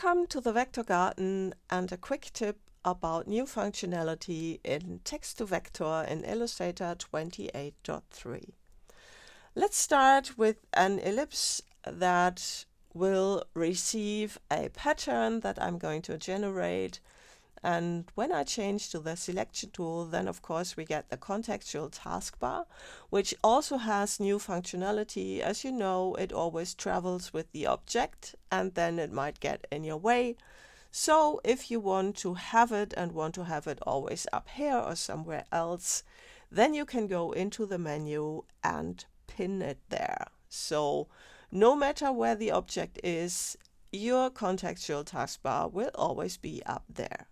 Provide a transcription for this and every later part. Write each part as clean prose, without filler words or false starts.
Welcome to the Vector Garden and a quick tip about new functionality in text-to-vector in Illustrator 28.3. Let's start with an ellipse that will receive a pattern that I'm going to generate. And when I change to the selection tool, then of course we get the contextual taskbar, which also has new functionality. As you know, it always travels with the object and then it might get in your way. So if you want to have it and want to have it always up here or somewhere else, then you can go into the menu and pin it there. So no matter where the object is, your contextual taskbar will always be up there.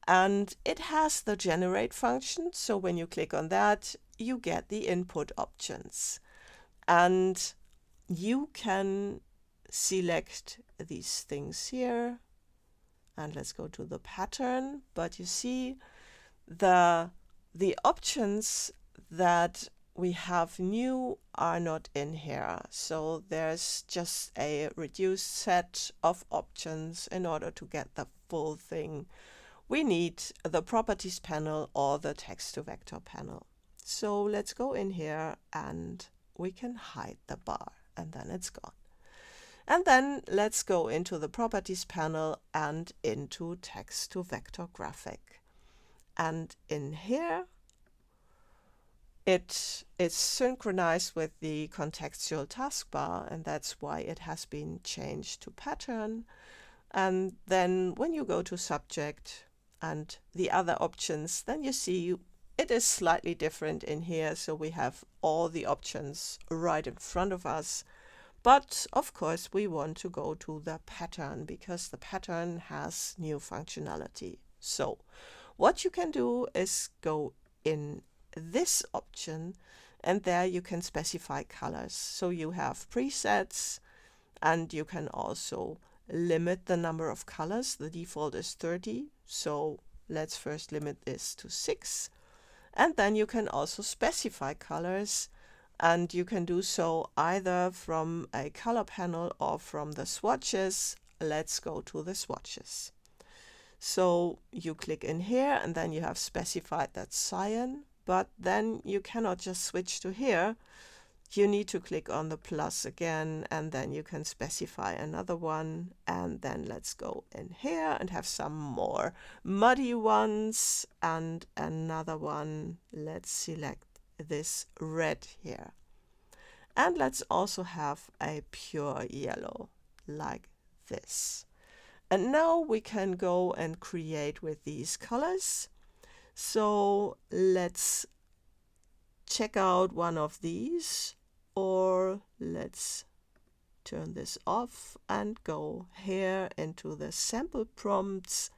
And it has the generate function, so when you click on that, you get the input options. And you can select these things here. And let's go to the pattern. But you see the options that we have new are not in here. So there's just a reduced set of options in order to get the full thing. We need the properties panel or the text to vector panel. So let's go in here and we can hide the bar and then it's gone. And then let's go into the properties panel and into text to vector graphic. And in here, it is synchronized with the contextual taskbar, and that's why it has been changed to pattern. And then when you go to subject and the other options, then you see it is slightly different in here. So we have all the options right in front of us. But of course, we want to go to the pattern because the pattern has new functionality. So what you can do is go in this option and there you can specify colors. So you have presets and you can also limit the number of colors. The default is 30. So let's first limit this to 6. And then you can also specify colors. And you can do so either from a color panel or from the swatches. Let's go to the swatches. So you click in here and then you have specified that cyan, but then you cannot just switch to here. You need to click on the plus again and then you can specify another one. And then let's go in here and have some more muddy ones and another one. Let's select this red here. And let's also have a pure yellow like this. And now we can go and create with these colors. So let's check out one of these, or let's turn this off and go here into the sample prompts.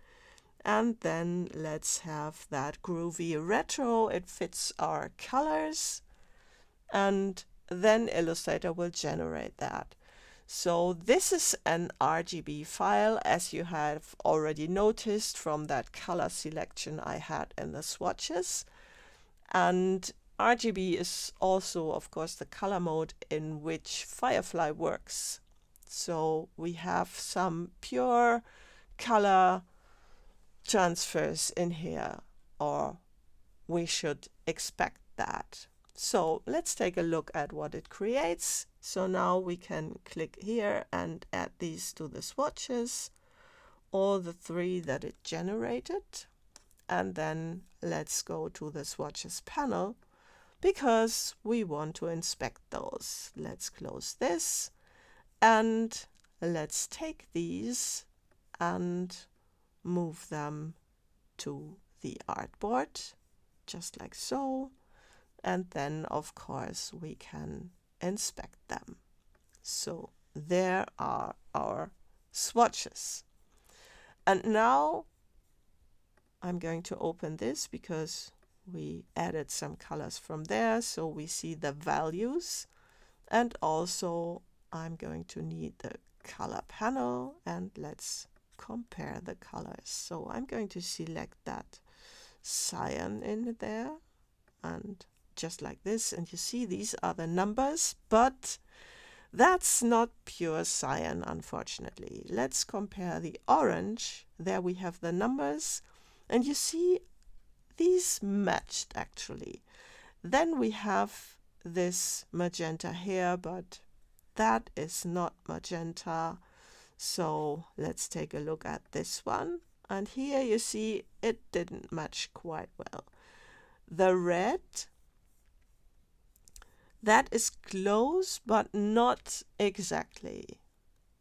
And then let's have that groovy retro. It fits our colors. And then Illustrator will generate that. So this is an RGB file, as you have already noticed from that color selection I had in the swatches. And RGB is also, of course, the color mode in which Firefly works. So we have some pure color transfers in here, or we should expect that. So let's take a look at what it creates. So now we can click here and add these to the swatches, all the 3 that it generated. And then let's go to the swatches panel because we want to inspect those. Let's close this and let's take these and move them to the artboard, just like so. And then, of course, we can inspect them. So there are our swatches. And now I'm going to open this because we added some colors from there. So we see the values. And also I'm going to need the color panel. And let's compare the colors. So I'm going to select that cyan in there and just like this, and you see these are the numbers, but That's not pure cyan, unfortunately. Let's compare the orange. There we have the numbers, and you see these matched actually. Then we have this magenta here, but that is not magenta. So let's take a look at this one. And here you see it didn't match quite well. The red, that is close, but not exactly.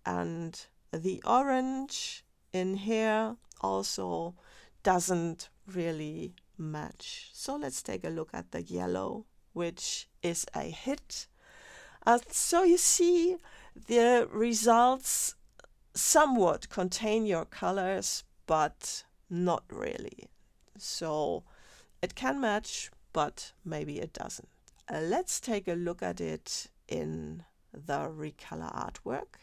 And the orange in here also doesn't really match. So let's take a look at the yellow, which is a hit. So you see the results somewhat contain your colors, but not really. So it can match, but maybe it doesn't. Let's take a look at it in the Recolor Artwork.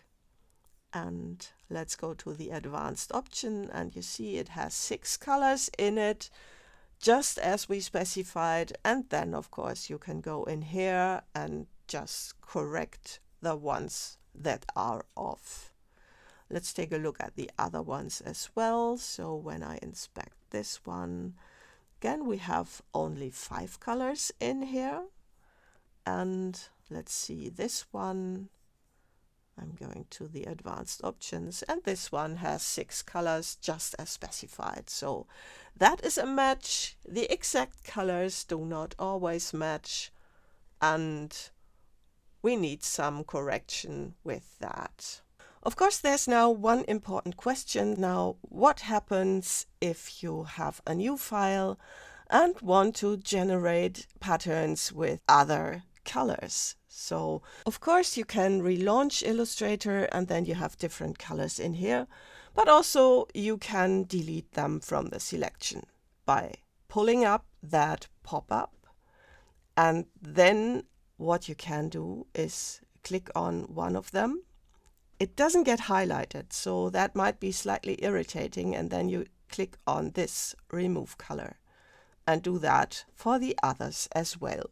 And let's go to the advanced option, and you see it has 6 colors in it, just as we specified. And then of course you can go in here and just correct the ones that are off. Let's take a look at the other ones as well. So when I inspect this one, again we have only 5 colors in here. And let's see this one. I'm going to the advanced options, and this one has 6 colors just as specified. So that is a match. The exact colors do not always match, and we need some correction with that. Of course, there's now one important question. Now, what happens if you have a new file and want to generate patterns with other colors? So of course you can relaunch Illustrator and then you have different colors in here, but also you can delete them from the selection by pulling up that pop-up. And then what you can do is click on one of them. It doesn't get highlighted, so that might be slightly irritating, and then you click on this remove color and do that for the others as well.